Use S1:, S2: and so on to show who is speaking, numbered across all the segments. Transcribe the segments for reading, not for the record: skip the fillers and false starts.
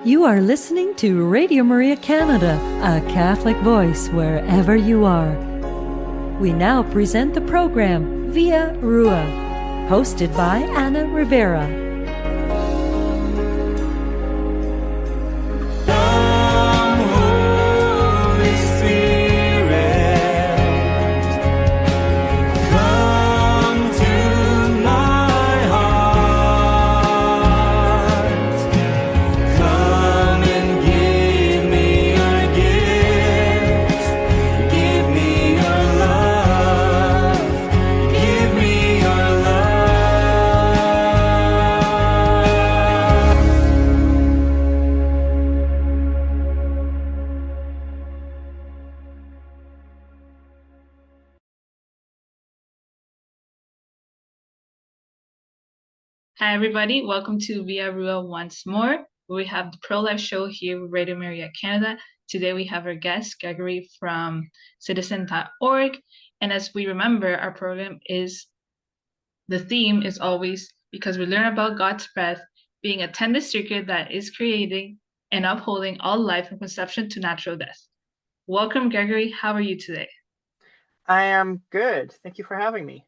S1: You are listening to Radio Maria Canada, a Catholic voice wherever you are. We now present the program Via Rua, hosted by Anna Rivera.
S2: Hi, everybody. Welcome to Via Rua once more. We have the pro-life show here with Radio Maria Canada. Today we have our guest, Gregory from Citizen.org. And as we remember, our program the theme is always because we learn about God's breath, being a tender circuit that is creating and upholding all life from conception to natural death. Welcome, Gregory. How are you today?
S3: I am good. Thank you for having me.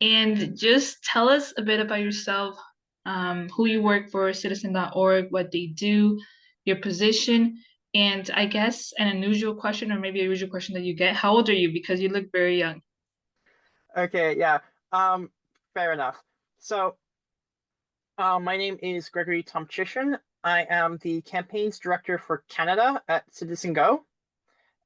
S2: And just tell us a bit about yourself, who you work for, Citizen.org, what they do, your position, and I guess an unusual question, or maybe a usual question that you get. How old are you? Because you look very young.
S3: Okay, yeah. Fair enough. So, my name is Gregory Tomchishan. I am the campaigns director for Canada at CitizenGO,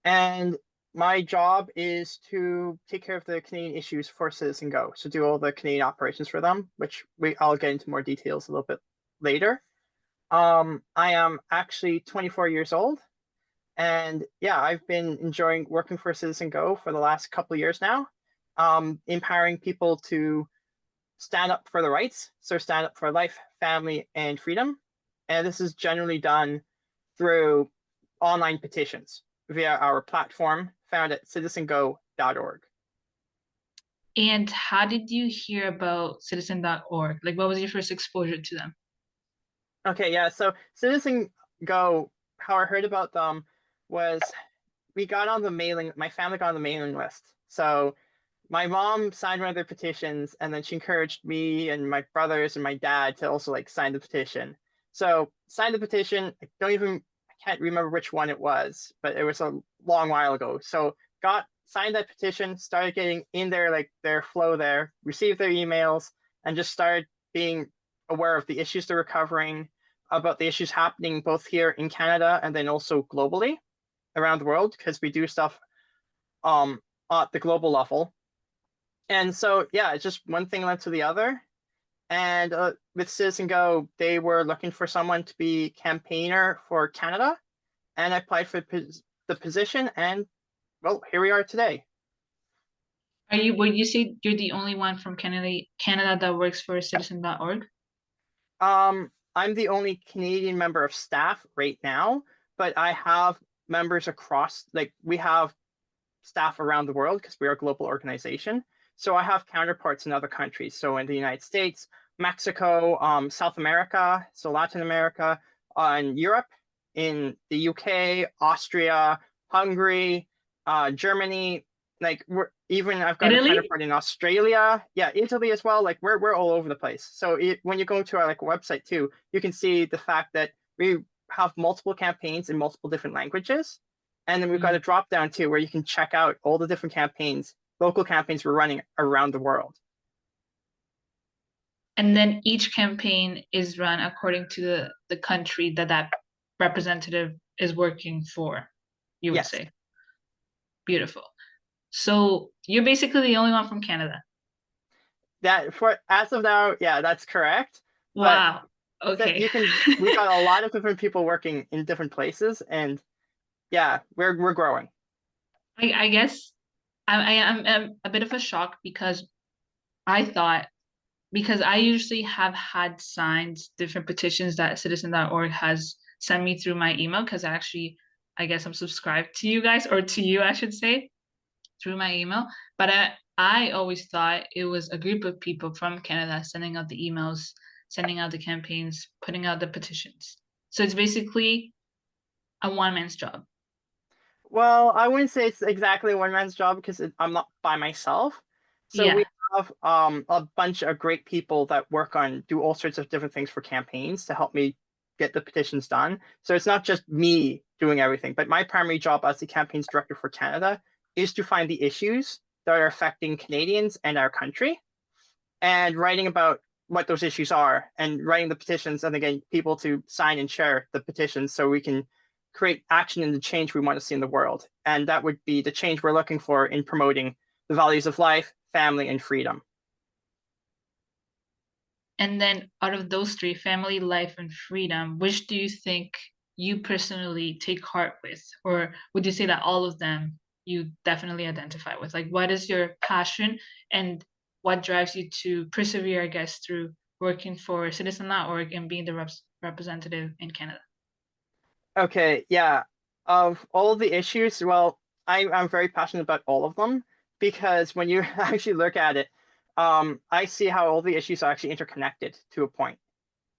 S3: and my job is to take care of the Canadian issues for CitizenGO, so do all the Canadian operations for them, which I'll get into more details a little bit later. I am actually 24 years old, and yeah, I've been enjoying working for CitizenGO for the last couple of years now, empowering people to stand up for the rights, so stand up for life, family, and freedom. And this is generally done through online petitions via our platform found at citizengo.org.
S2: And how did you hear about Citizen.org? Like, what was your first exposure to them?
S3: Okay, yeah, so CitizenGO, how I heard about them was my family got on the mailing list. So my mom signed one of their petitions, and then she encouraged me and my brothers and my dad to also sign the petition. So signed the petition. I can't remember which one it was, but it was a long while ago. So signed that petition, started getting in their flow there, received their emails, and just started being aware of the issues they're covering, about the issues happening both here in Canada and then also globally around the world, because we do stuff at the global level. And so, yeah, it's just one thing led to the other. And with CitizenGO, they were looking for someone to be campaigner for Canada. And I applied for the position, and well, here we are today.
S2: Would you say you're the only one from Canada that works for Citizen.org?
S3: I'm the only Canadian member of staff right now, but I have members across, we have staff around the world because we are a global organization. So I have counterparts in other countries. So in the United States, Mexico, South America, so Latin America, in Europe, in the UK, Austria, Hungary, Germany, I've got
S2: Italy?
S3: a counterpart in Australia. Yeah, Italy as well. We're all over the place. So when you go to our website too, you can see the fact that we have multiple campaigns in multiple different languages. And then we've got a drop down too, where you can check out all the different campaigns, local campaigns we're running around the world.
S2: And then each campaign is run according to the country that representative is working for, you would say. Beautiful. So you're basically the only one from Canada.
S3: As of now, yeah, that's correct.
S2: Wow. Okay.
S3: We got a lot of different people working in different places, and yeah, we're growing.
S2: I guess I am a bit of a shock because I usually have had signed different petitions that Citizen.org has sent me through my email, because I guess I'm subscribed to you guys, or to you, I should say, through my email. But I always thought it was a group of people from Canada sending out the emails, sending out the campaigns, putting out the petitions. So it's basically a one-man's job.
S3: Well, I wouldn't say it's exactly one man's job because I'm not by myself. So
S2: Yeah.
S3: we have a bunch of great people that do all sorts of different things for campaigns to help me get the petitions done. So it's not just me doing everything, but my primary job as the campaigns director for Canada is to find the issues that are affecting Canadians and our country and writing about what those issues are and writing the petitions and again people to sign and share the petitions so we can create action and the change we want to see in the world. And that would be the change we're looking for in promoting the values of life, family, and freedom.
S2: And then out of those three, family, life, and freedom, which do you think you personally take heart with? Or would you say that all of them you definitely identify with? Like, what is your passion and what drives you to persevere, I guess, through working for Citizen.org and being the representative in Canada?
S3: Okay, yeah. Of all the issues, well, I'm very passionate about all of them because when you actually look at it, I see how all the issues are actually interconnected to a point.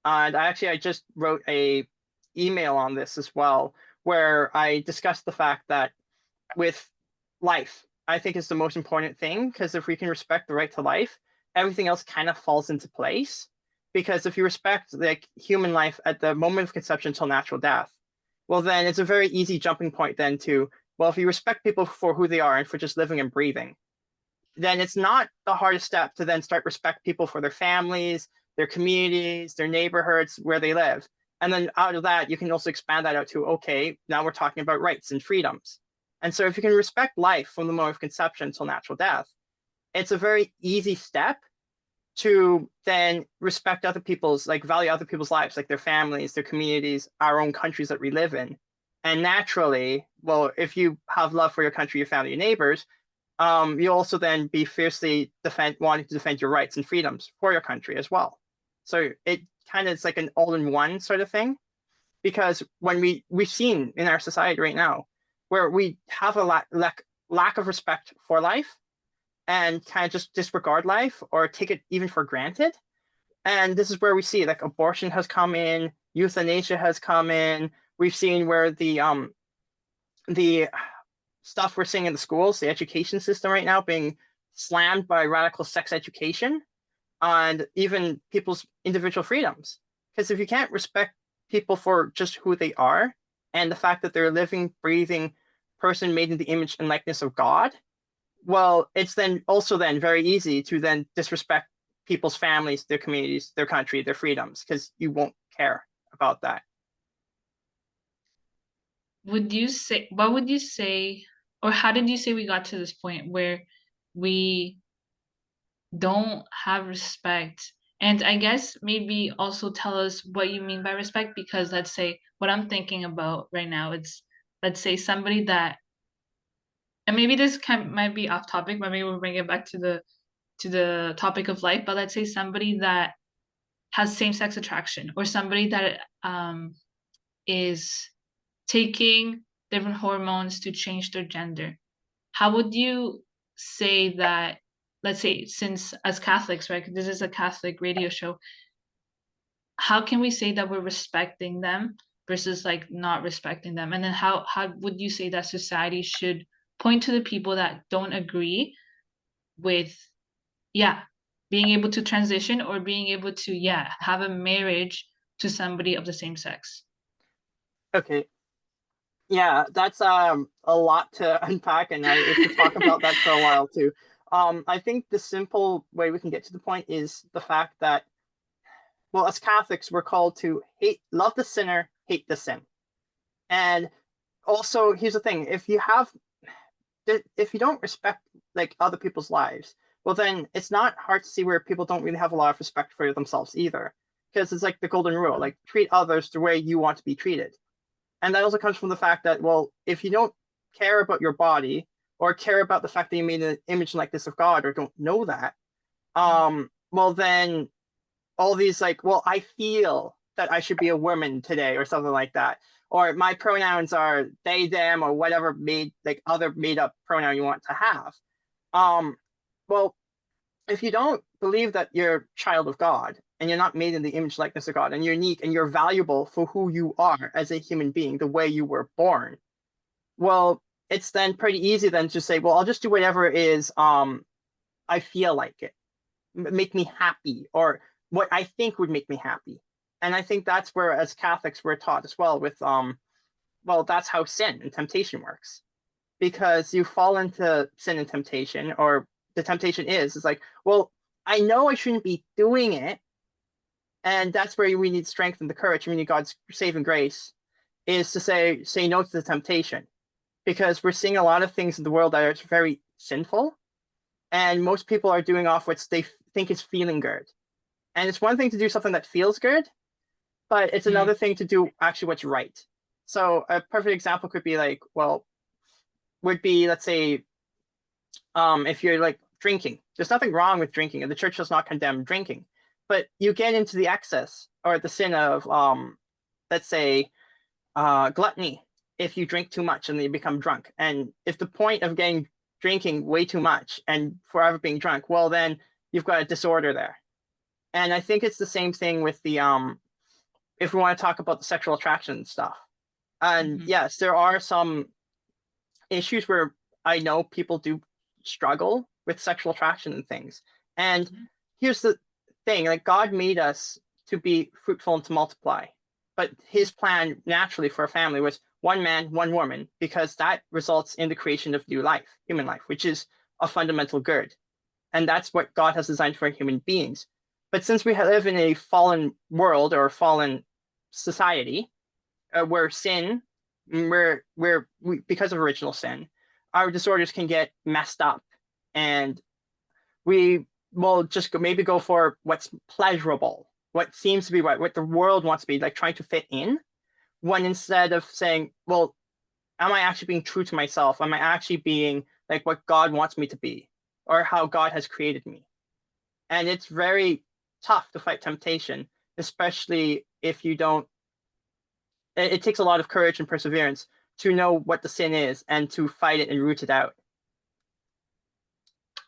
S3: And I just wrote a email on this as well, where I discussed the fact that with life, I think is the most important thing because if we can respect the right to life, everything else kind of falls into place. Because if you respect like human life at the moment of conception until natural death, well, then it's a very easy jumping point then to, well, if you respect people for who they are and for just living and breathing, then it's not the hardest step to then start respect people for their families, their communities, their neighborhoods, where they live. And then out of that, you can also expand that out to, okay, now we're talking about rights and freedoms. And so if you can respect life from the moment of conception until natural death, it's a very easy step to then respect other people's, like value other people's lives, like their families, their communities, our own countries that we live in. And naturally, well, if you have love for your country, your family, your neighbors, you'll also then be fiercely wanting to defend your rights and freedoms for your country as well. So it kind of is like an all-in-one sort of thing, because when we've seen in our society right now where we have a lack of respect for life and kind of just disregard life or take it even for granted. And this is where we see like abortion has come in, euthanasia has come in. We've seen where the stuff we're seeing in the schools, the education system right now being slammed by radical sex education and even people's individual freedoms. Because if you can't respect people for just who they are and the fact that they're a living, breathing person made in the image and likeness of God, well, it's then also then very easy to then disrespect people's families, their communities, their country, their freedoms, because you won't care about that.
S2: What would you say, or how did you say we got to this point where we don't have respect? And I guess maybe also tell us what you mean by respect, because let's say what I'm thinking about right now, it's let's say somebody that, and maybe might be off topic, but maybe we'll bring it back to the topic of life. But let's say somebody that has same-sex attraction, or somebody that is taking different hormones to change their gender. How would you say that, let's say, since as Catholics, right, this is a Catholic radio show, how can we say that we're respecting them versus like not respecting them? And then how would you say that society should point to the people that don't agree with, yeah, being able to transition or being able to, yeah, have a marriage to somebody of the same sex?
S3: Okay. Yeah, that's a lot to unpack, and I could talk about that for a while too. I think the simple way we can get to the point is the fact that, well, as Catholics, we're called to love the sinner, hate the sin. And also, here's the thing: if you don't respect like other people's lives, well, then it's not hard to see where people don't really have a lot of respect for themselves either, because it's like the golden rule: like treat others the way you want to be treated. And that also comes from the fact that, well, if you don't care about your body or care about the fact that you made an image like this of God or don't know that, well, then all these like, well, I feel that I should be a woman today or something like that. Or my pronouns are they, them, or whatever other made up pronoun you want to have. Well, if you don't believe that you're a child of God and you're not made in the image likeness of God, and you're unique and you're valuable for who you are as a human being, the way you were born, well, it's then pretty easy then to say, well, I'll just do whatever is I feel like it, make me happy, or what I think would make me happy. And I think that's where, as Catholics, we're taught as well with well, that's how sin and temptation works. Because you fall into sin and temptation, or the temptation is like, well, I know I shouldn't be doing it. And that's where we need strength and the courage. We need God's saving grace, is to say no to the temptation. Because we're seeing a lot of things in the world that are very sinful. And most people are doing off what they think is feeling good. And it's one thing to do something that feels good, but it's another thing to do actually what's right. So a perfect example could be like, well, would be, let's say, if you're like drinking, there's nothing wrong with drinking, and the church does not condemn drinking, but you get into the excess or the sin of, let's say, gluttony, if you drink too much and then you become drunk. And if the point of drinking way too much and forever being drunk, well, then you've got a disorder there. And I think it's the same thing with the, if we want to talk about the sexual attraction stuff. And yes, there are some issues where I know people do struggle with sexual attraction and things. And here's the thing, like, God made us to be fruitful and to multiply. But his plan naturally for a family was one man, one woman, because that results in the creation of new life, human life, which is a fundamental good. And that's what God has designed for human beings. But since we live in a fallen world or fallen society, where sin, because of original sin, our disorders can get messed up, and we will just maybe go for what's pleasurable, what seems to be what the world wants to be, like trying to fit in, when instead of saying, well, am I actually being true to myself? Am I actually being like what God wants me to be, or how God has created me? And it's very tough to fight temptation, especially if you don't. It takes a lot of courage and perseverance to know what the sin is and to fight it and root it out.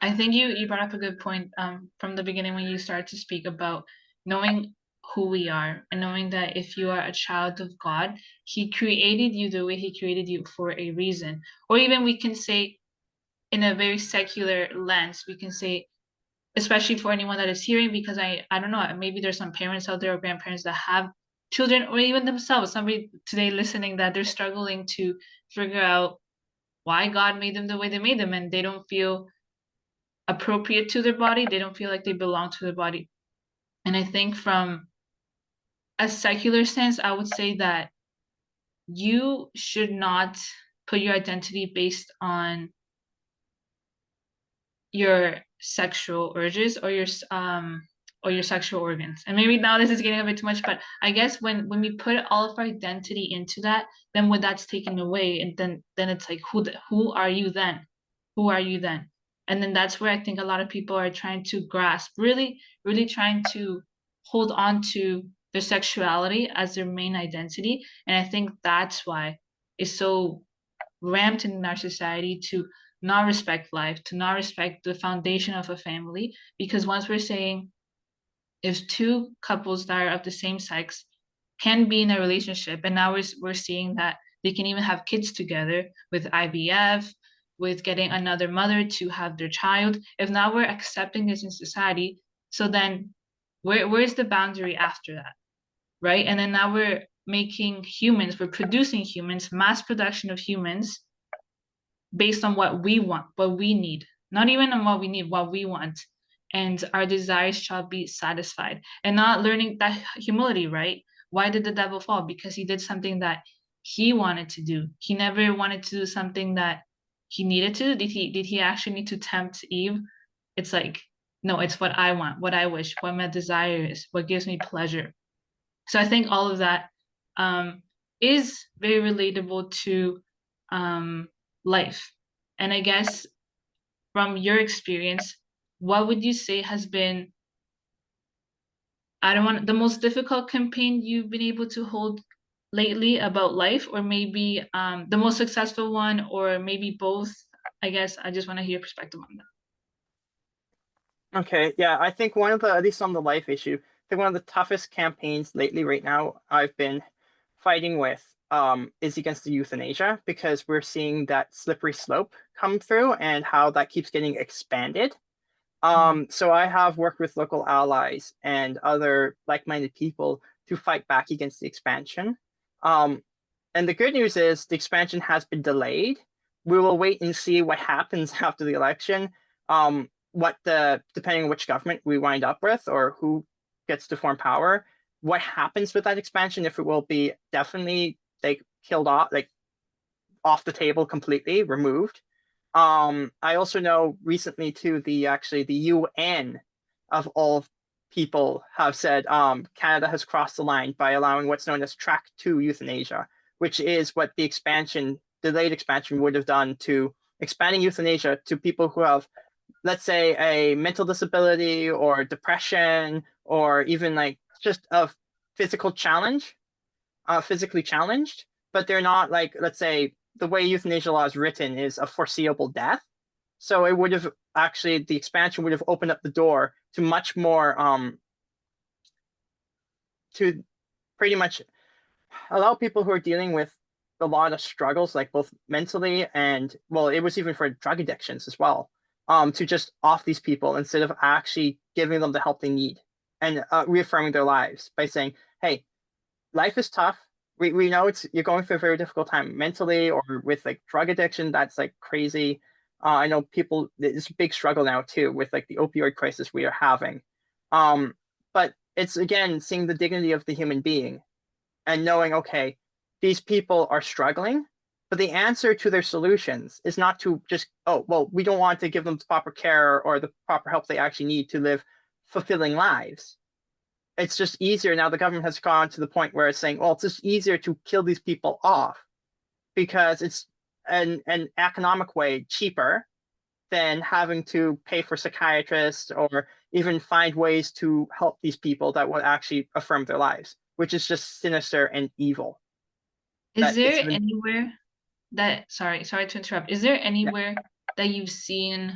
S2: I think you brought up a good point from the beginning when you started to speak about knowing who we are, and knowing that if you are a child of God, he created you the way he created you for a reason. Or even we can say, in a very secular lens, we can say, especially for anyone that is hearing, because I don't know, maybe there's some parents out there or grandparents that have children, or even themselves, somebody today listening, that they're struggling to figure out why God made them the way they made them, and they don't feel appropriate to their body. They don't feel like they belong to their body. And I think from a secular sense, I would say that you should not put your identity based on your sexual urges or your sexual organs. And maybe now this is getting a bit too much, but I guess when we put all of our identity into that, then when that's taken away, and then it's like, who are you then? Who are you then? And then that's where I think a lot of people are trying to grasp, really, really trying to hold on to their sexuality as their main identity. And I think that's why it's so ramped in our society to not respect life, to not respect the foundation of a family. Because once we're saying, if two couples that are of the same sex can be in a relationship, and now we're seeing that they can even have kids together with IVF, with getting another mother to have their child. If now we're accepting this in society, so then where's the boundary after that, right? And then now we're making humans, we're producing humans, mass production of humans based on what we want, what we need, not even on what we need, what we want. And our desires shall be satisfied. And not learning that humility, right? Why did the devil fall? Because he did something that he wanted to do. He never wanted to do something that he needed to. Did he actually need to tempt Eve? It's like, no, it's what I want, what I wish, what my desire is, what gives me pleasure. So I think all of that is very relatable to life. And I guess from your experience, what would you say has been, the most difficult campaign you've been able to hold lately about life, or maybe the most successful one, or maybe both? I guess I just want to hear your perspective on that.
S3: Okay, yeah, I think one of the, at least on the life issue, think one of the toughest campaigns lately right now I've been fighting with is against the euthanasia, because we're seeing that slippery slope come through and how that keeps getting expanded. So I have worked with local allies and other like-minded people to fight back against the expansion. And the good news is the expansion has been delayed. We will wait and see what happens after the election. Depending on which government we wind up with or who gets to form power, what happens with that expansion, if it will be definitely like killed off, like off the table completely, removed. I also know recently too, the UN of all people have said Canada has crossed the line by allowing what's known as Track 2 euthanasia, which is what the delayed expansion would have done to expanding euthanasia to people who have, let's say, a mental disability or depression, or even like just a physical challenge, physically challenged, but they're not like, let's say, the way euthanasia law is written is a foreseeable death. So it would have actually, the expansion would have opened up the door to much more, to pretty much allow people who are dealing with a lot of struggles, like both mentally and, well, it was even for drug addictions as well, to just off these people instead of actually giving them the help they need and reaffirming their lives by saying, hey, life is tough. We know you're going through a very difficult time mentally, or with like drug addiction. That's like crazy. I know people, it's a big struggle now too with like the opioid crisis we are having. But it's again seeing the dignity of the human being and knowing, okay, these people are struggling, but the answer to their solutions is not to just, oh, well, we don't want to give them the proper care or the proper help they actually need to live fulfilling lives. It's just easier now. The government has gone to the point where it's saying, well, it's just easier to kill these people off because it's an economic way cheaper than having to pay for psychiatrists or even find ways to help these people that would actually affirm their lives, which is just sinister and evil.
S2: Is
S3: That it's
S2: there
S3: been,
S2: anywhere that, sorry to interrupt, is there
S3: yeah.
S2: anywhere that you've seen,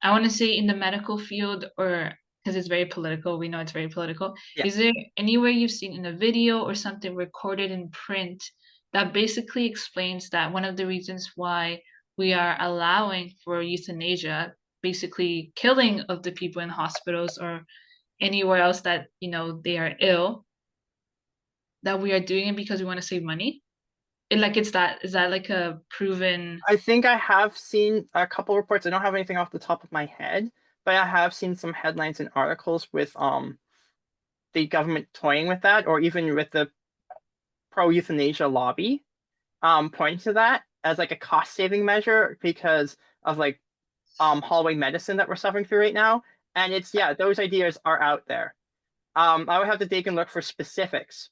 S2: I want to say in the medical field, or because it's very political, we know it's very political.
S3: Yeah.
S2: Is there anywhere you've seen in a video or something recorded in print that basically explains that one of the reasons why we are allowing for euthanasia, basically killing of the people in hospitals or anywhere else that, you know, they are ill, that we are doing it because we want to save money? Is that like a proven?
S3: I think I have seen a couple reports. I don't have anything off the top of my head, but I have seen some headlines and articles with the government toying with that, or even with the pro euthanasia lobby pointing to that as like a cost saving measure because of like hallway medicine that we're suffering through right now. And it's, yeah, those ideas are out there. I would have to dig and look for specifics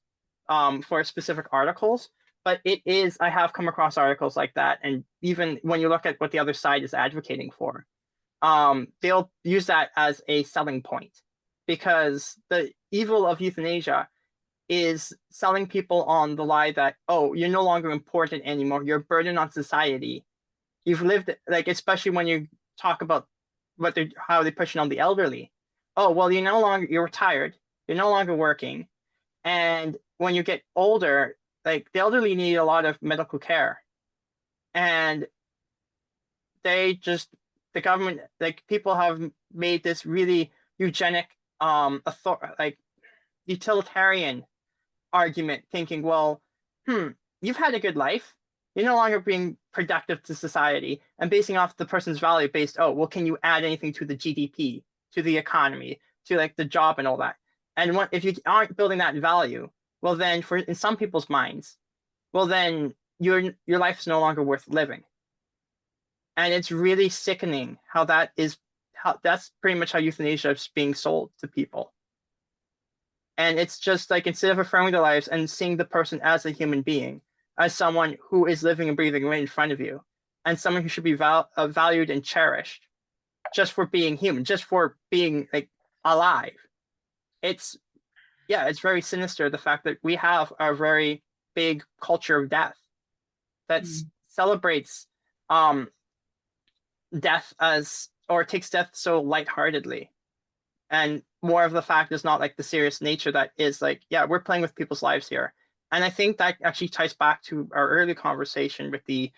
S3: for specific articles, but I have come across articles like that. And even when you look at what the other side is advocating for, they'll use that as a selling point, because the evil of euthanasia is selling people on the lie that, oh, you're no longer important anymore. You're a burden on society. You've lived, like, especially when you talk about how they're pushing on the elderly. Oh, well, you're retired. You're no longer working. And when you get older, like the elderly need a lot of medical care. And the government, like people have made this really eugenic, like utilitarian argument, thinking, well, you've had a good life. You're no longer being productive to society, and basing off the person's value based, oh, well, can you add anything to the GDP, to the economy, to like the job and all that? And if you aren't building that value, well, then in some people's minds, well, then your life is no longer worth living. And it's really sickening how that's pretty much how euthanasia is being sold to people. And it's just like, instead of affirming their lives and seeing the person as a human being, as someone who is living and breathing right in front of you, and someone who should be valued and cherished just for being human, just for being like alive. It's very sinister, the fact that we have a very big culture of death that celebrates death or takes death so lightheartedly. And more of the fact is not like the serious nature that is like, yeah, we're playing with people's lives here. And I think that actually ties back to our early conversation with the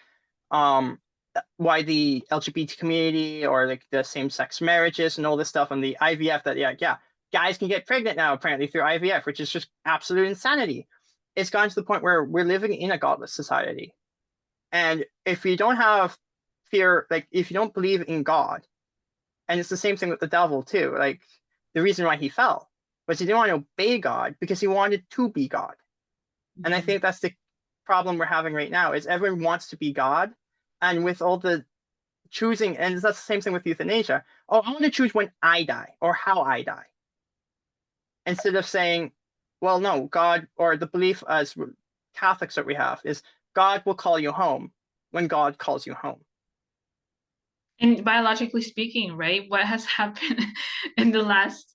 S3: why the LGBT community or like the same-sex marriages and all this stuff and the IVF that yeah, guys can get pregnant now apparently through IVF, which is just absolute insanity. It's gotten to the point where we're living in a godless society. And if you don't have fear, like if you don't believe in God, and it's the same thing with the devil too, like the reason why he fell was he didn't want to obey God because he wanted to be God. And I think that's the problem we're having right now is everyone wants to be God. And with all the choosing, and that's the same thing with euthanasia. Oh, I want to choose when I die or how I die. Instead of saying, well, no, God, or the belief as Catholics that we have is God will call you home when God calls you home.
S2: And biologically speaking, right, what has happened in the last,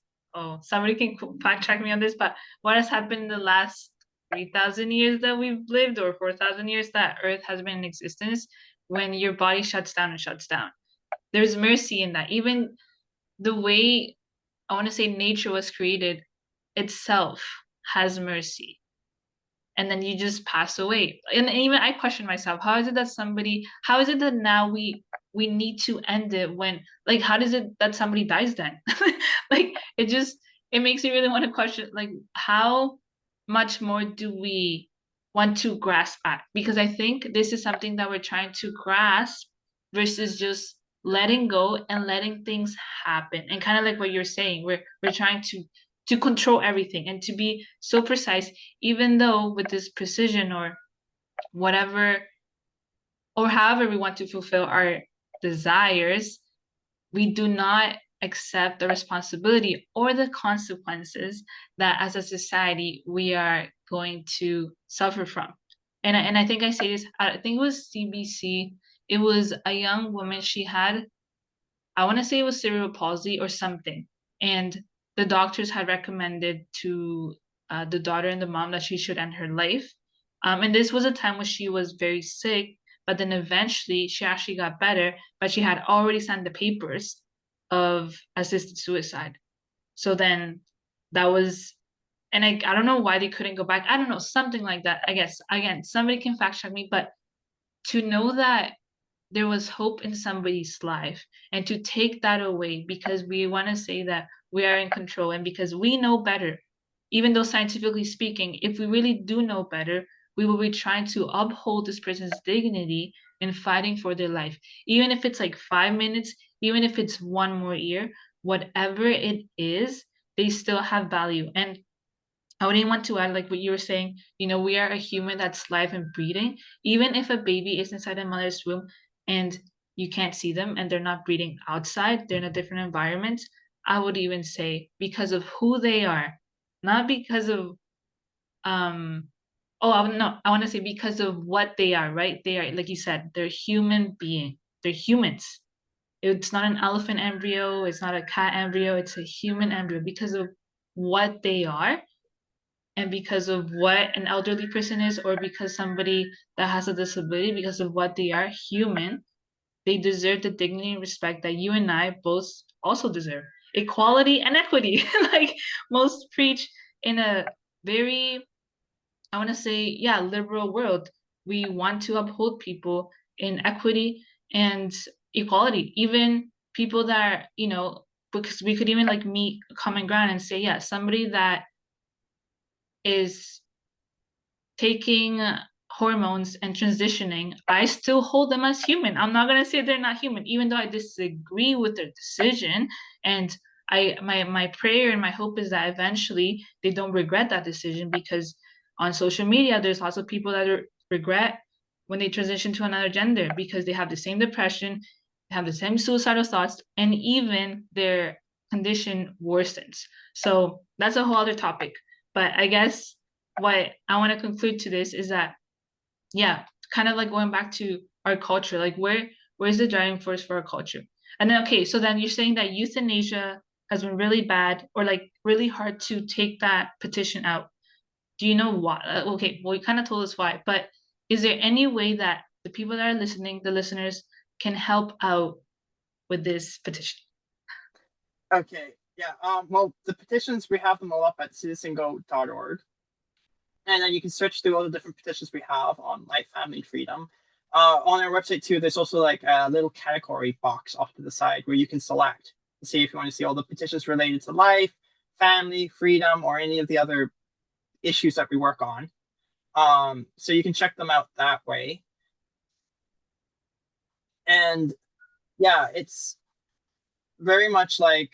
S2: somebody can fact check me on this, but what has happened in the last 3,000 years that we've lived, or 4,000 years that Earth has been in existence, when your body shuts down and shuts down? There's mercy in that. Even the way, I want to say, nature was created itself has mercy. And then you just pass away. And even I question myself, how is it that now we need to end it when, like, how does it that somebody dies then? Like, it makes me really want to question, like, how much more do we want to grasp at? Because I think this is something that we're trying to grasp versus just letting go and letting things happen. And kind of like what you're saying, we're trying to control everything and to be so precise, even though with this precision or whatever, or however we want to fulfill our desires, we do not accept the responsibility or the consequences that as a society we are going to suffer from. And I think I say this, I think it was CBC, it was a young woman, she had, I want to say it was cerebral palsy or something, and the doctors had recommended to the daughter and the mom that she should end her life. And this was a time when she was very sick, but then eventually she actually got better, but she had already signed the papers of assisted suicide. So then that was, and I don't know why they couldn't go back. I don't know, something like that. I guess, again, somebody can fact check me, but to know that there was hope in somebody's life and to take that away because we want to say that we are in control and because we know better, even though scientifically speaking, if we really do know better, we will be trying to uphold this person's dignity in fighting for their life. Even if it's like 5 minutes, even if it's one more year, whatever it is, they still have value. And I wouldn't want to add, like what you were saying, we are a human that's live and breathing. Even if a baby is inside a mother's womb and you can't see them and they're not breathing outside, they're in a different environment, I would even say because of who they are, not because of, I want to say because of what they are, right? They are, like you said, they're human being. They're humans. It's not an elephant embryo. It's not a cat embryo. It's a human embryo because of what they are. And because of what an elderly person is, or because somebody that has a disability, because of what they are, human, they deserve the dignity and respect that you and I both also deserve. Equality and equity, like most preach in a very, I want to say, liberal world. We want to uphold people in equity and equality, even people that, because we could even like meet common ground and say, somebody that is taking hormones and transitioning, I still hold them as human. I'm not gonna say they're not human, even though I disagree with their decision. And my prayer and my hope is that eventually they don't regret that decision, because on social media there's lots of people that regret when they transition to another gender because they have the same depression, they have the same suicidal thoughts, and even their condition worsens. So that's a whole other topic. But I guess what I want to conclude to this is that, kind of like going back to our culture, like where's the driving force for our culture? And then, okay, so then you're saying that euthanasia has been really bad or like really hard to take that petition out. Do you know why? Okay, well, you kind of told us why, but is there any way that the people that are listening, the listeners, can help out with this petition?
S3: Okay, Yeah. Well, the petitions, we have them all up at citizengo.org. And then you can search through all the different petitions we have on life, family, and freedom. On our website too, there's also like a little category box off to the side where you can select to see if you want to see all the petitions related to life, family, freedom, or any of the other issues that we work on. So you can check them out that way. And yeah, it's very much like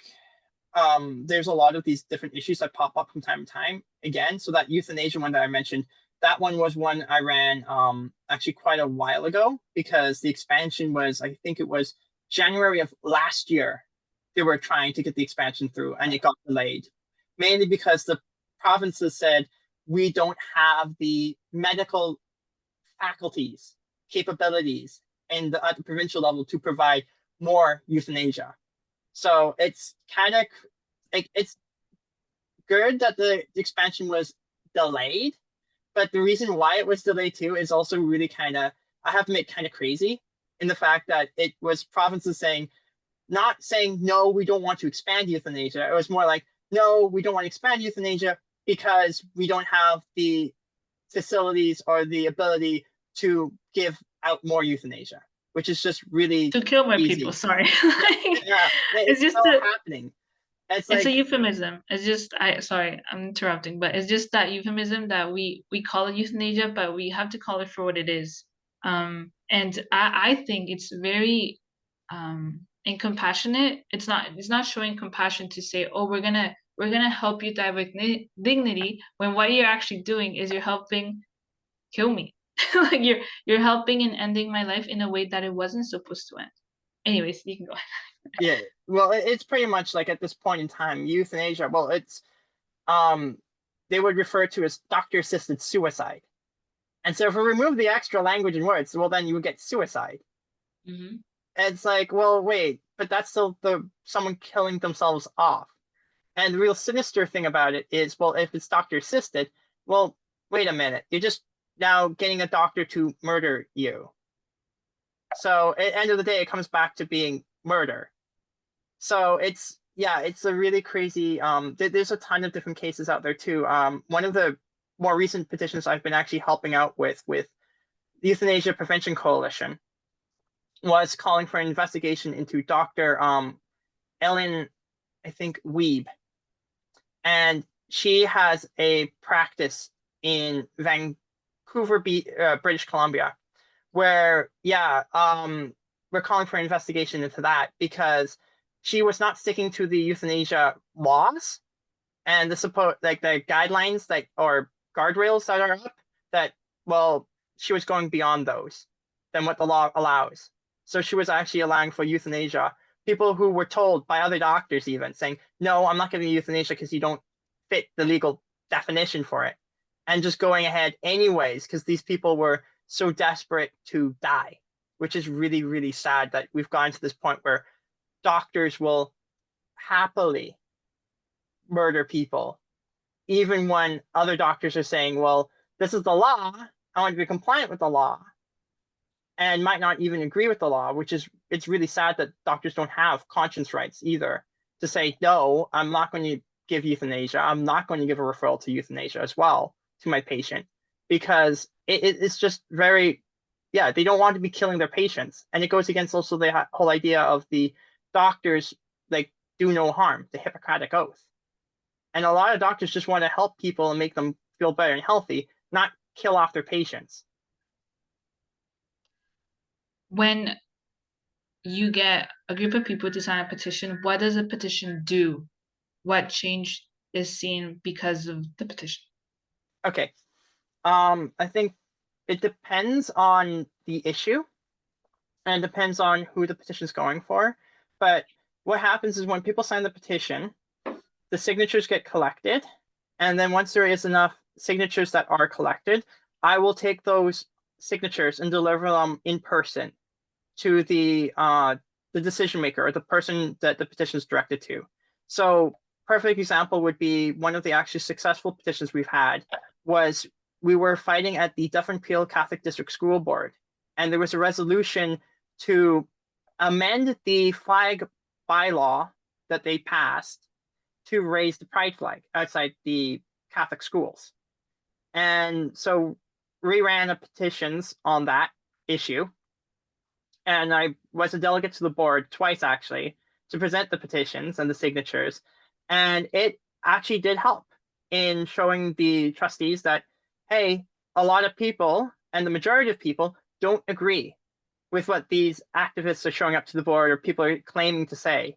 S3: there's a lot of these different issues that pop up from time to time. Again, so that euthanasia one that I mentioned, that one was one I ran actually quite a while ago because the expansion was, I think it was January of last year. They were trying to get the expansion through and it got delayed, mainly because the provinces said we don't have the medical faculties, capabilities, and at the provincial level to provide more euthanasia. So it's kind of it's good that the expansion was delayed, but the reason why it was delayed too is also really kind of, I have to admit, kind of crazy in the fact that it was provinces saying, not saying no, we don't want to expand euthanasia. It was more like, no, we don't want to expand euthanasia because we don't have the facilities or the ability to give out more euthanasia, which is just really
S2: To kill more people,
S3: easy.
S2: sorry.
S3: Yeah,
S2: It's just
S3: all happening. It's
S2: it's a
S3: like,
S2: euphemism. It's just sorry, I'm interrupting, but it's just that euphemism that we call it euthanasia, but we have to call it for what it is. And I think it's very incompassionate. It's not showing compassion to say, oh, we're gonna help you die with dignity, when what you're actually doing is you're helping kill me. Like you're helping in ending my life in a way that it wasn't supposed to end. Anyways, you can go.
S3: yeah, well, it's pretty much like at this point in time, euthanasia, well, it's um they would refer to as doctor assisted suicide. And so if we remove the extra language and words, well, then you would get suicide.
S2: Mm-hmm.
S3: And it's like, well, wait, but that's still the someone killing themselves off. And the real sinister thing about it is, well, if it's doctor assisted, well, wait a minute, you're just now getting a doctor to murder you. So at the end of the day, it comes back to being murder. So it's, yeah, it's a really crazy. There's a ton of different cases out there too. One of the more recent petitions I've been actually helping out with the Euthanasia Prevention Coalition was calling for an investigation into Dr. Ellen, I think, Weeb. And she has a practice in Vancouver, British Columbia, where, yeah, we're calling for an investigation into that because she was not sticking to the euthanasia laws and the support, like the guidelines that or guardrails that are up. That, well, she was going beyond those than what the law allows. So she was actually allowing for euthanasia. People who were told by other doctors even saying, no, I'm not giving you euthanasia because you don't fit the legal definition for it. And just going ahead anyways, because these people were so desperate to die, which is really, really sad that we've gotten to this point where doctors will happily murder people, even when other doctors are saying, well, this is the law, I want to be compliant with the law, and might not even agree with the law, which is, it's really sad that doctors don't have conscience rights either to say, no, I'm not going to give euthanasia. I'm not going to give a referral to euthanasia as well to my patient because it's just very, yeah, they don't want to be killing their patients. And it goes against also the whole idea of the doctors, like, do no harm, the Hippocratic Oath. And a lot of doctors just want to help people and make them feel better and healthy, not kill off their patients.
S2: When you get a group of people to sign a petition, what does a petition do? What change is seen because of the petition?
S3: Okay. I think it depends on the issue and depends on who the petition is going for. But what happens is when people sign the petition, the signatures get collected. And then once there is enough signatures that are collected, I will take those signatures and deliver them in person to the decision maker or the person that the petition is directed to. So perfect example would be one of the actually successful petitions we've had was we were fighting at the Dufferin Peel Catholic District School Board, and there was a resolution to amend the flag bylaw that they passed to raise the pride flag outside the Catholic schools. And so we ran a petitions on that issue. And I was a delegate to the board twice, actually, to present the petitions and the signatures. And it actually did help in showing the trustees that, hey, a lot of people and the majority of people don't agree with what these activists are showing up to the board or people are claiming to say.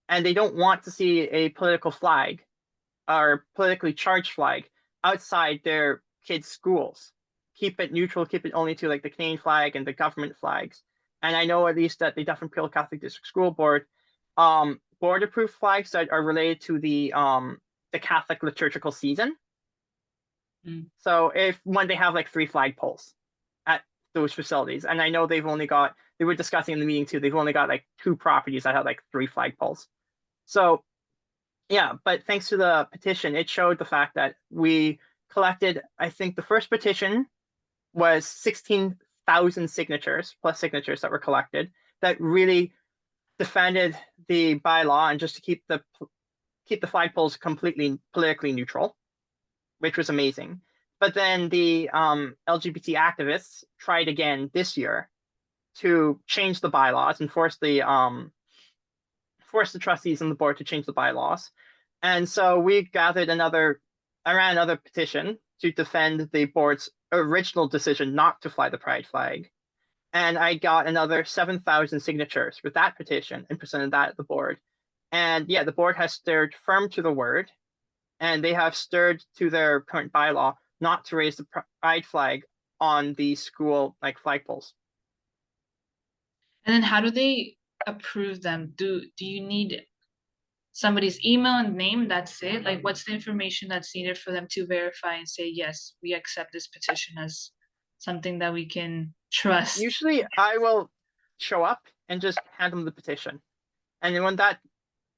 S3: And they don't want to see a political flag or politically charged flag outside their kids' schools. Keep it neutral, keep it only to like the Canadian flag and the government flags. And I know at least that the Dufferin Peel Catholic District School Board board approved flags that are related to the Catholic liturgical season. So if when they have like 3 flagpoles at those facilities, and I know they were discussing in the meeting too, they've only got like 2 properties that have like 3 flagpoles. So yeah, but thanks to the petition, it showed the fact that we collected, I think the first petition was 16,000 signatures, plus signatures that were collected, that really defended the bylaw and just to keep the flagpoles completely politically neutral, which was amazing. But then the LGBT activists tried again this year to change the bylaws and force the trustees and the board to change the bylaws. And so we gathered another petition to defend the board's original decision not to fly the pride flag. And I got another 7,000 signatures with that petition and presented that at the board. And yeah, the board has stood firm to the word, and they have stood to their current bylaw not to raise the pride flag on the school like flagpoles.
S2: And then how do they approve them? Do you need somebody's email and name? That's it? Like, what's the information that's needed for them to verify and say, yes, we accept this petition as something that we can trust?
S3: Usually I will show up and just hand them the petition. And then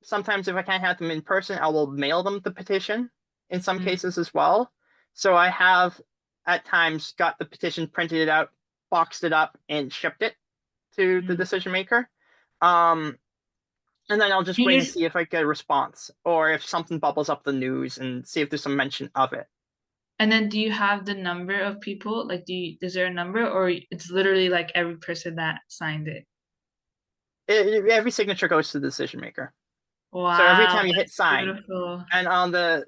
S3: sometimes if I can't have them in person, I will mail them the petition in some cases as well. So I have at times got the petition, printed it out, boxed it up, and shipped it to the decision maker. And then I'll just wait and see if I get a response or if something bubbles up the news and see if there's some mention of it.
S2: And then do you have the number of people? Like, is there a number, or it's literally like every person that signed it?
S3: Every signature goes to the decision maker.
S2: Wow.
S3: So every time you hit sign,
S2: beautiful.
S3: And on the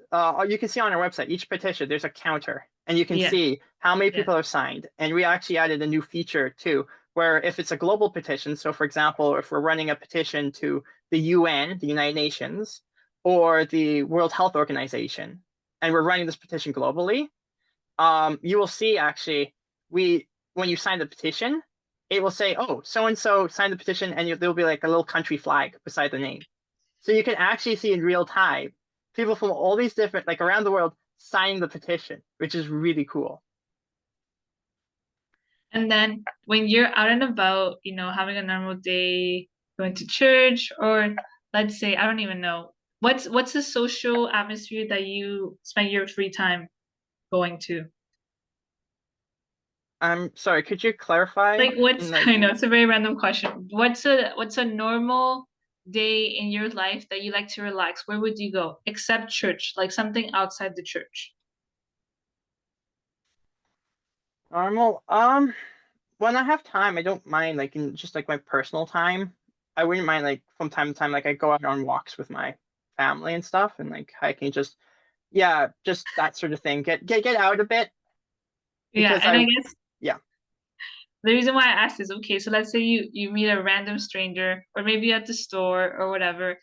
S3: you can see on our website, each petition, there's a counter, and you can see how many people have signed. And we actually added a new feature too, where if it's a global petition, so for example, if we're running a petition to the UN, the United Nations, or the World Health Organization, and we're running this petition globally, you will see actually when you sign the petition, it will say, oh, so and so signed the petition, and there'll be like a little country flag beside the name. So you can actually see in real time people from all these different, like around the world, signing the petition, which is really cool.
S2: And then when you're out and about, having a normal day, going to church, or let's say, I don't even know, what's the social atmosphere that you spend your free time going to?
S3: I'm sorry, could you clarify?
S2: Like I know it's a very random question. What's a normal day in your life that you like to relax? Where would you go except church, like something outside the church?
S3: Normal. When I have time, I don't mind like in just like my personal time. I wouldn't mind like from time to time, like I go out on walks with my family and stuff, and like hiking, just that sort of thing. Get out a bit.
S2: Yeah, and I guess
S3: yeah.
S2: The reason why I asked is, okay, so let's say you meet a random stranger, or maybe at the store or whatever,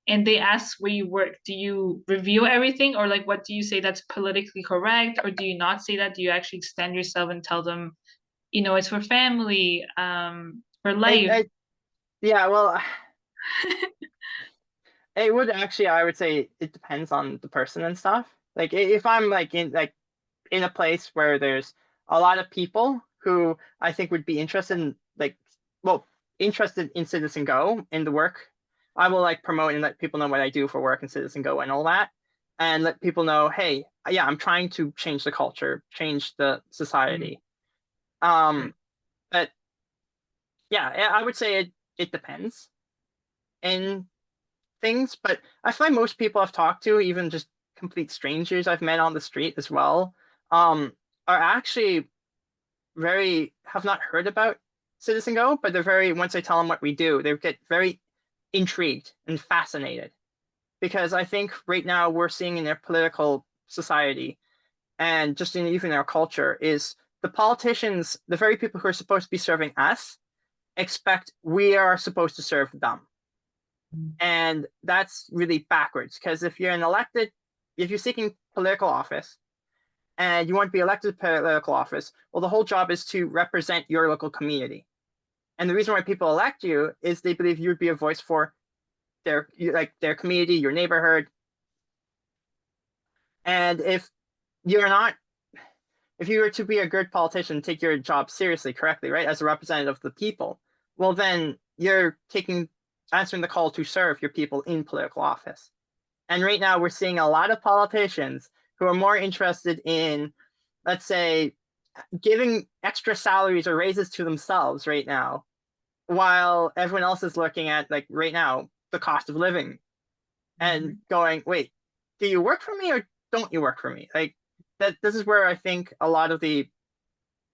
S2: and they ask where you work. Do you reveal everything, or like what do you say that's politically correct, or do you not say that? Do you actually extend yourself and tell them, it's for family, for life?
S3: Yeah, well, it would actually, I would say it depends on the person and stuff. Like if I'm like in a place where there's a lot of people who I think would be interested in CitizenGO in the work, I will like promote and let people know what I do for work in CitizenGO and all that, and let people know, hey, yeah, I'm trying to change the culture, change the society. But yeah, I would say it depends. And things, but I find most people I've talked to, even just complete strangers I've met on the street as well, are actually have not heard about CitizenGO, but they're once I tell them what we do, they get very intrigued and fascinated. Because I think right now we're seeing in our political society and just in even our culture is the politicians, the very people who are supposed to be serving us, expect we are supposed to serve them. And that's really backwards, because if you're seeking political office and you want to be elected to political office, well, the whole job is to represent your local community. And the reason why people elect you is they believe you would be a voice for their community, your neighborhood. And if you were to be a good politician, take your job seriously, correctly, right, as a representative of the people, well, then you're answering the call to serve your people in political office. And right now we're seeing a lot of politicians who are more interested in, let's say, giving extra salaries or raises to themselves right now, while everyone else is looking at, like right now, the cost of living and going, wait, do you work for me or don't you work for me? Like this is where I think a lot of the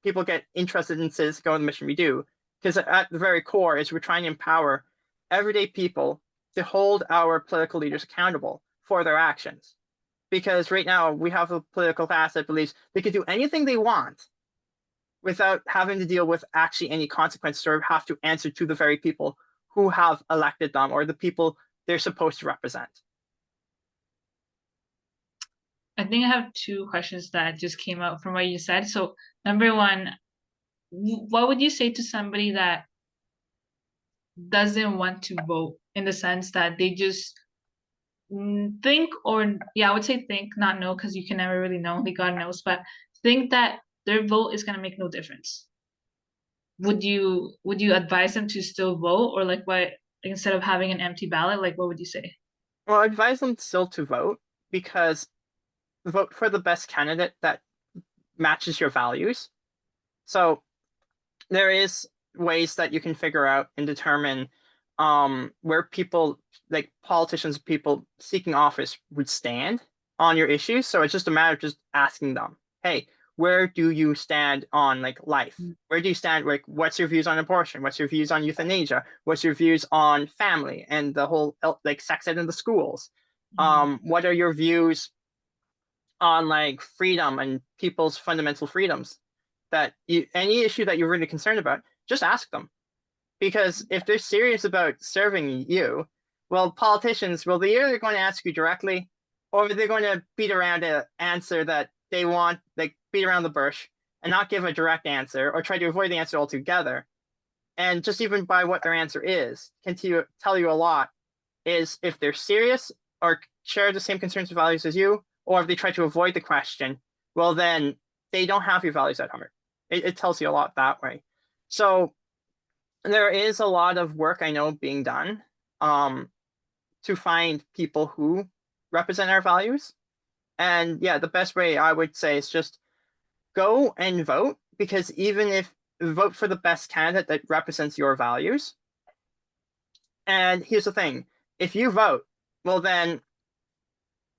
S3: people get interested in CitizenGO and the mission we do, because at the very core is we're trying to empower everyday people to hold our political leaders accountable for their actions. Because right now we have a political class that believes they can do anything they want without having to deal with actually any consequences or have to answer to the very people who have elected them or the people they're supposed to represent.
S2: I think I have two questions that just came out from what you said. So number one, what would you say to somebody that doesn't want to vote, in the sense that they just think, or I would say think, not know, because you can never really know, only God knows, but think that their vote is going to make no difference? Would you advise them to still vote, or like what, instead of having an empty ballot, like what would you say?
S3: Well, I advise them still to vote, because vote for the best candidate that matches your values. So there is ways that you can figure out and determine where people, like politicians, people seeking office, would stand on your issues. So it's just a matter of just asking them, hey, where do you stand on like life? Where do you stand? Like, what's your views on abortion? What's your views on euthanasia? What's your views on family and the whole like sex ed in the schools? What are your views on like freedom and people's fundamental freedoms? That any issue that you're really concerned about, just ask them. Because if they're serious about serving you, well, politicians, well, they're either going to ask you directly, or they're going to beat around an answer that they want, like beat around the bush and not give a direct answer, or try to avoid the answer altogether. And just even by what their answer is, can tell you a lot, is if they're serious or share the same concerns and values as you, or if they try to avoid the question, well, then they don't have your values at heart. It tells you a lot that way. So there is a lot of work I know being done to find people who represent our values. And yeah, the best way I would say is just go and vote, because even if vote for the best candidate that represents your values. And here's the thing, if you vote, well, then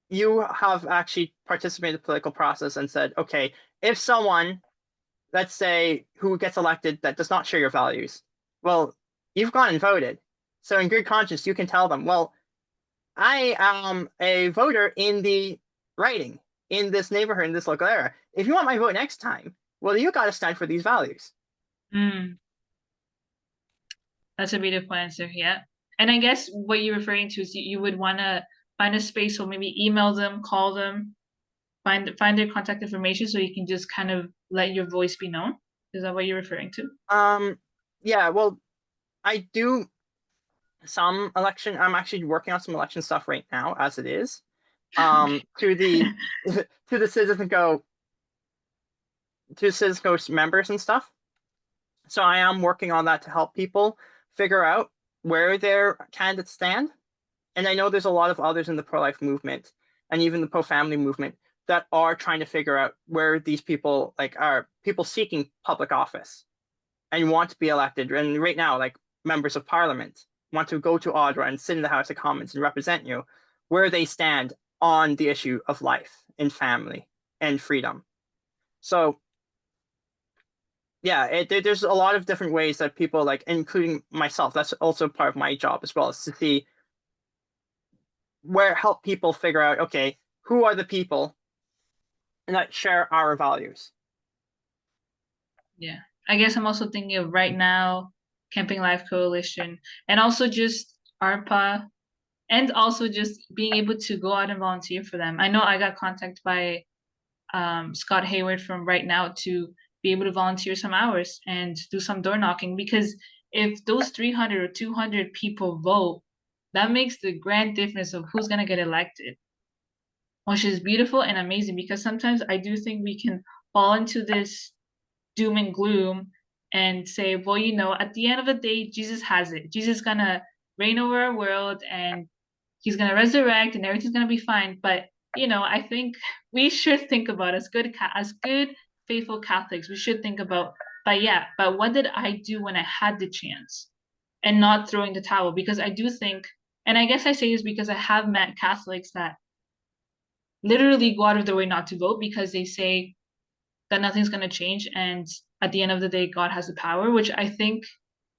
S3: you have actually participated in the political process and said, okay, if someone, let's say, who gets elected that does not share your values, well, you've gone and voted. So in good conscience, you can tell them, well, I am a voter in the writing in this neighborhood, in this local area. If you want my vote next time, well, you got to stand for these values.
S2: That's a beautiful answer, yeah. And I guess what you're referring to is you would want to find a space, or maybe email them, call them, find their contact information, so you can just kind of let your voice be known. Is that what you're referring to?
S3: Yeah, well, I do some election. I'm actually working on some election stuff right now, as it is. To the CitizenGO members and stuff. So I am working on that to help people figure out where their candidates stand. And I know there's a lot of others in the pro-life movement and even the pro-family movement that are trying to figure out where these people are people seeking public office and want to be elected. And right now, like members of parliament want to go to Ottawa and sit in the House of Commons and represent you, where they stand on the issue of life and family and freedom. So yeah, there's a lot of different ways that people, like, including myself, that's also part of my job as well, is to see help people figure out, okay, who are the people that share our values.
S2: Yeah. I guess I'm also thinking of right now, Camping Life Coalition, and also just ARPA, and also just being able to go out and volunteer for them. I know I got contacted by Scott Hayward from Right Now to be able to volunteer some hours and do some door knocking, because if those 300 or 200 people vote, that makes the grand difference of who's going to get elected, which is beautiful and amazing, because sometimes I do think we can fall into this doom and gloom and say, well, you know, at the end of the day, Jesus has it. Jesus is going to reign over our world and he's going to resurrect and everything's going to be fine. But, you know, I think we should think about, as good faithful Catholics, we should think about, but what did I do when I had the chance, and not throwing the towel? Because I do think, and I guess I say this because I have met Catholics that literally go out of their way not to vote because they say that nothing's going to change, and at the end of the day, God has the power, which I think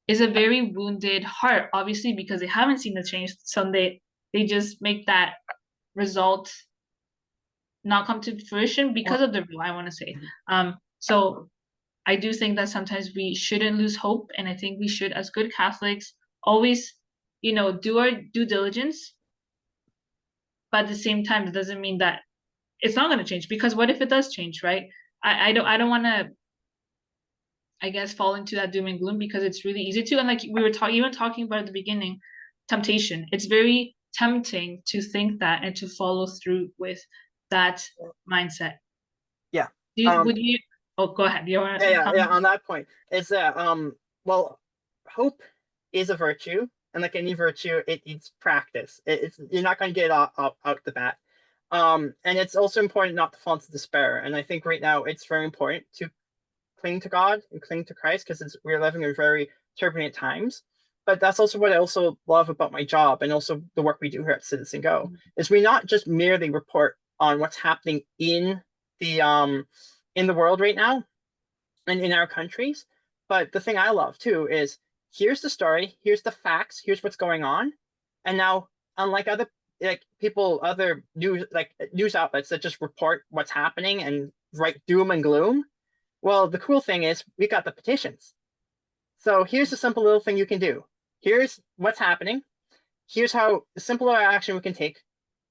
S2: is a very wounded heart, obviously, because they haven't seen the change. So they just make that result not come to fruition because of the rule, I want to say. So I do think that sometimes we shouldn't lose hope, and I think we should, as good Catholics, always, you know, do our due diligence. But at the same time, it doesn't mean that it's not going to change, because what if it does change, right? I don't want to, I guess, fall into that doom and gloom, because it's really easy to, and like we were talking about at the beginning, temptation. It's very tempting to think that and to follow through with that mindset.
S3: Yeah.
S2: Would you? Oh, go ahead. You want to?
S3: Yeah. On that point, is that well, hope is a virtue, and like any virtue, it needs practice. It's you're not going to get it out the bat. And it's also important not to fall into despair. And I think right now it's very important to cling to God and cling to Christ, because we're living in very turbulent times. But that's also what I also love about my job, and also the work we do here at CitizenGO, is we not just merely report on what's happening in the world right now and in our countries, but the thing I love too is, here's the story, here's the facts, here's what's going on. And now, unlike other news outlets that just report what's happening and write doom and gloom, well, the cool thing is we got the petitions. So here's a simple little thing you can do. Here's what's happening. Here's how simple action we can take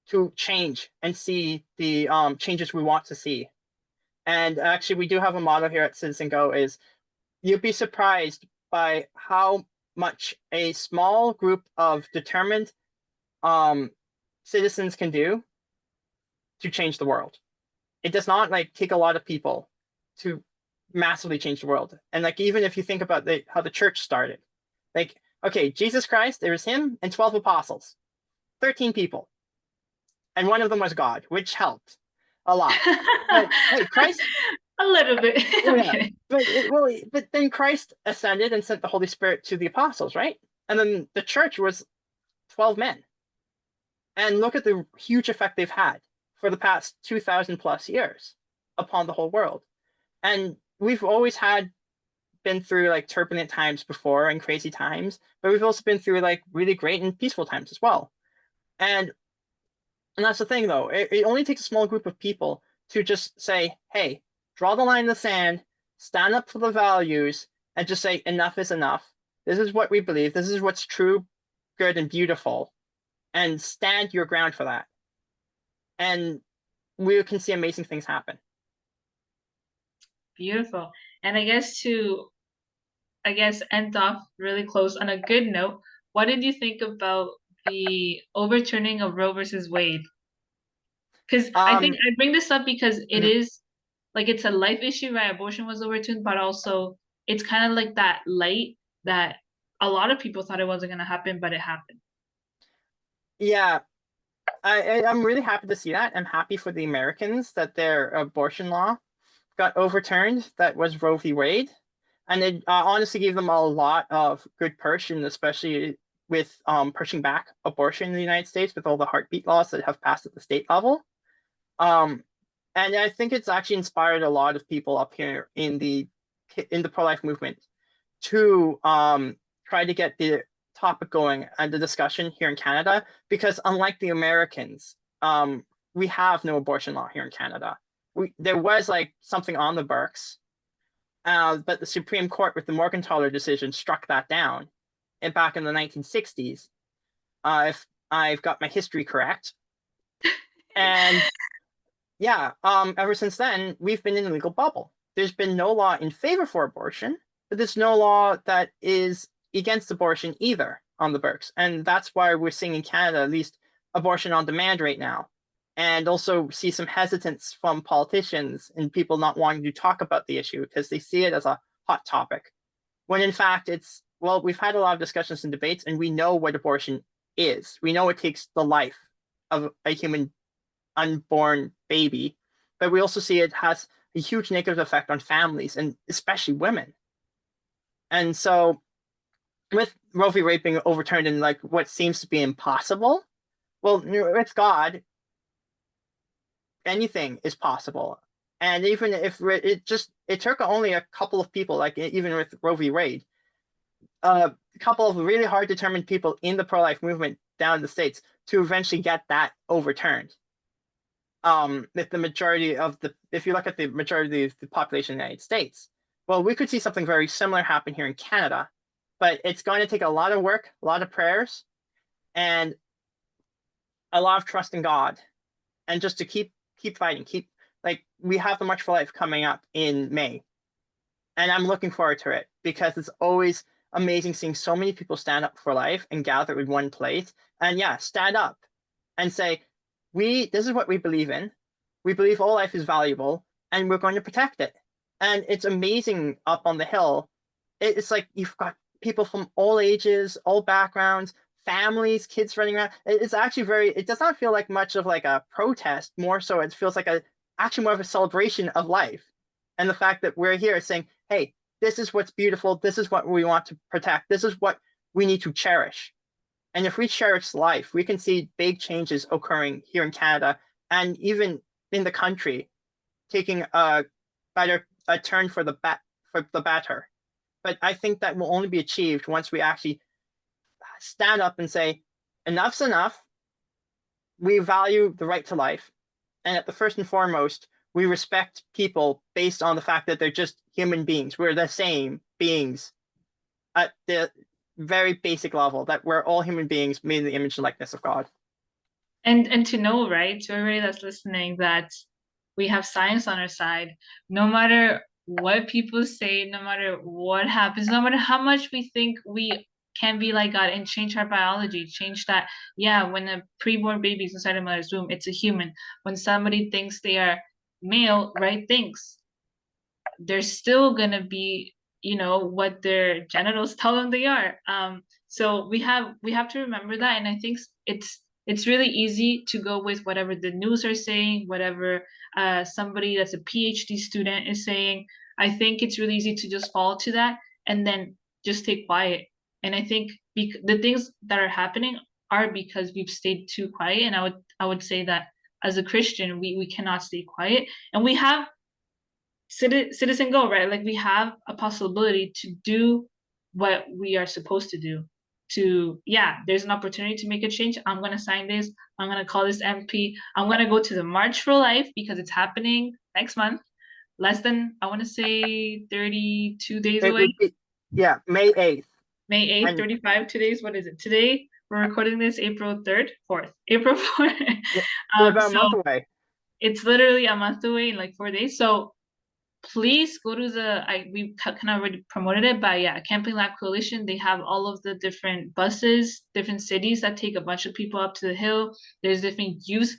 S3: to change and see the changes we want to see. And actually, we do have a motto here at CitizenGO, is you'd be surprised by how much a small group of determined citizens can do to change the world. It does not take a lot of people to massively change the world. And even if you think about how the church started, okay, Jesus Christ, there was him and 12 apostles, 13 people, and one of them was God, which helped a lot. But hey, Christ,
S2: a little bit.
S3: Yeah, but then Christ ascended and sent the Holy Spirit to the apostles, right? And then the church was 12 men. And look at the huge effect they've had for the past 2,000 plus years upon the whole world. And we've always been through turbulent times before and crazy times, but we've also been through really great and peaceful times as well. And that's the thing, though. It only takes a small group of people to just say, hey, draw the line in the sand, stand up for the values, and just say enough is enough. This is what we believe. This is what's true, good, and beautiful. And stand your ground for that. And we can see amazing things happen.
S2: Beautiful. And I guess to end off really close on a good note, what did you think about the overturning of Roe versus Wade? Because I think I bring this up because it is it's a life issue, right? Abortion was overturned, but also it's kind of like that light that a lot of people thought it wasn't going to happen, but it happened.
S3: Yeah, I'm really happy to see that. I'm happy for the Americans that their abortion law got overturned. That was Roe v. Wade. And it honestly gave them a lot of good portion, especially with pushing back abortion in the United States with all the heartbeat laws that have passed at the state level. And I think it's actually inspired a lot of people up here in the pro-life movement to try to get the topic going and the discussion here in Canada, because unlike the Americans, we have no abortion law here in Canada. There was like something on the books, but the Supreme Court with the Morgentaler decision struck that down, and back in the 1960s, if I've got my history correct. And yeah, ever since then, we've been in a legal bubble. There's been no law in favor for abortion, but there's no law that is against abortion either on the books. And that's why we're seeing in Canada, at least, abortion on demand right now. And also see some hesitance from politicians and people not wanting to talk about the issue because they see it as a hot topic. When in fact, well, we've had a lot of discussions and debates, and we know what abortion is. We know it takes the life of a human unborn baby, but we also see it has a huge negative effect on families and especially women. And so with Roe v. Wade being overturned in like what seems to be impossible, well, with God, anything is possible. And even if it took only a couple of people, like even with Roe v. Wade, a couple of really hard determined people in the pro-life movement down in the States to eventually get that overturned. If the majority of if you look at the majority of the population in the United States, well, we could see something very similar happen here in Canada, but it's going to take a lot of work, a lot of prayers, and a lot of trust in God, and just to keep fighting, like we have the March for Life coming up in May, and I'm looking forward to it because it's always amazing seeing so many people stand up for life and gather in one place, and yeah, stand up and say, this is what we believe in. We believe all life is valuable, and we're going to protect it. And it's amazing up on the Hill. It's like you've got people from all ages, all backgrounds, families, kids running around. It's actually it does not feel like much of like a protest. More so, it feels like actually more of a celebration of life. And the fact that we're here saying, hey, this is what's beautiful. This is what we want to protect. This is what we need to cherish. And if we cherish life, we can see big changes occurring here in Canada and even in the country, taking a turn for the better. But I think that will only be achieved once we actually stand up and say, enough's enough. We value the right to life. And at the first and foremost, we respect people based on the fact that they're just human beings. We're the same beings at the very basic level, that we're all human beings made in the image and likeness of God.
S2: And to know, right, to everybody that's listening, that we have science on our side. No matter what people say, no matter what happens, no matter how much we think we can be like God and change our biology, change that. Yeah, when a preborn baby is inside a mother's womb, it's a human. When somebody thinks they are male, right, they're still gonna be, what their genitals tell them they are. So we have to remember that, and I think it's really easy to go with whatever the news are saying, whatever somebody that's a PhD student is saying. I think it's really easy to just fall to that and then just stay quiet. And I think the things that are happening are because we've stayed too quiet. And I would say that as a Christian, we cannot stay quiet, and we have CitizenGO, right? Like we have a possibility to do what we are supposed to do. There's an opportunity to make a change. I'm gonna sign this. I'm gonna call this MP. I'm gonna go to the March for Life because it's happening next month. Less than, I want to say, 32 days away.
S3: May 8th.
S2: May 8th, 35 days. What is it? Today we're recording this April 3rd, 4th. April 4th.
S3: About a month away.
S2: It's literally a month away in like 4 days. So please go to we kind of already promoted it, but yeah, Camping Lab Coalition, they have all of the different buses, different cities that take a bunch of people up to the Hill. There's different youth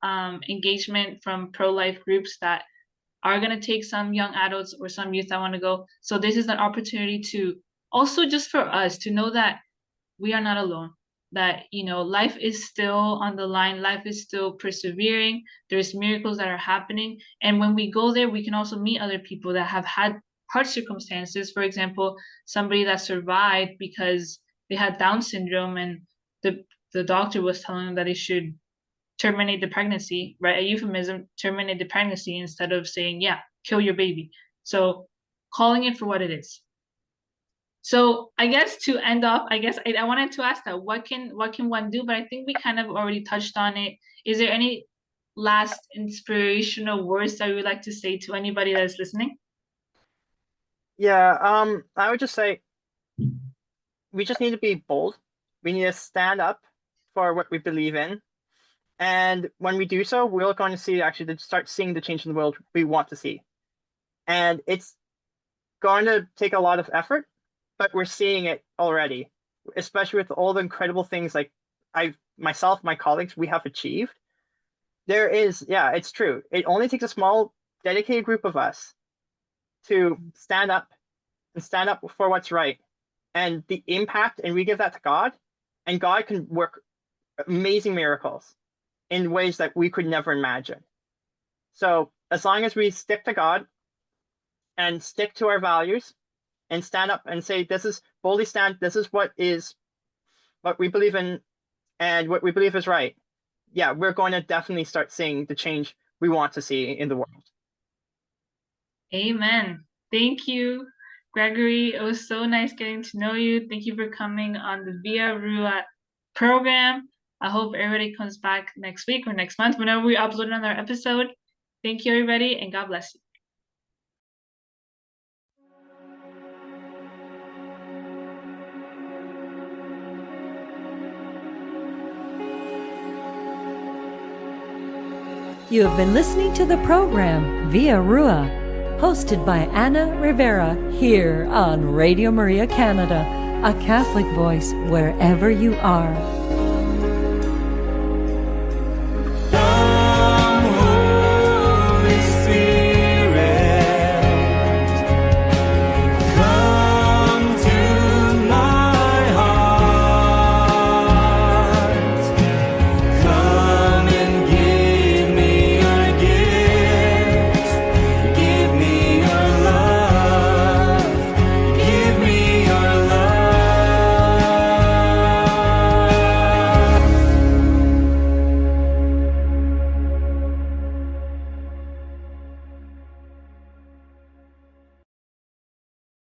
S2: engagement from pro-life groups that are going to take some young adults or some youth that want to go. So this is an opportunity to also, just for us to know that we are not alone, that, life is still on the line, life is still persevering, there's miracles that are happening. And when we go there, we can also meet other people that have had hard circumstances. For example, somebody that survived because they had Down syndrome, and the doctor was telling them that they should terminate the pregnancy, right? A euphemism, terminate the pregnancy, instead of saying, yeah, kill your baby. So calling it for what it is. So I guess to end off, I wanted to ask that what can one do? But I think we kind of already touched on it. Is there any last inspirational words that you would like to say to anybody that is listening?
S3: Yeah, I would just say we just need to be bold. We need to stand up for what we believe in. And when we do so, we're going to see actually to start seeing the change in the world we want to see. And it's going to take a lot of effort, but we're seeing it already, especially with all the incredible things like myself, my colleagues, we have achieved. There is, yeah, it's true. It only takes a small, dedicated group of us to stand up for what's right. And the impact, and we give that to God, and God can work amazing miracles in ways that we could never imagine. So as long as we stick to God and stick to our values and stand up and say, this is what we believe in and what we believe is right. Yeah, we're going to definitely start seeing the change we want to see in the world.
S2: Amen. Thank you, Gregory. It was so nice getting to know you. Thank you for coming on the Via Rua program. I hope everybody comes back next week or next month, whenever we upload another episode. Thank you, everybody, and God bless you.
S1: You have been listening to the program Via Rua, hosted by Anna Rivera here on Radio Maria Canada, a Catholic voice wherever you are.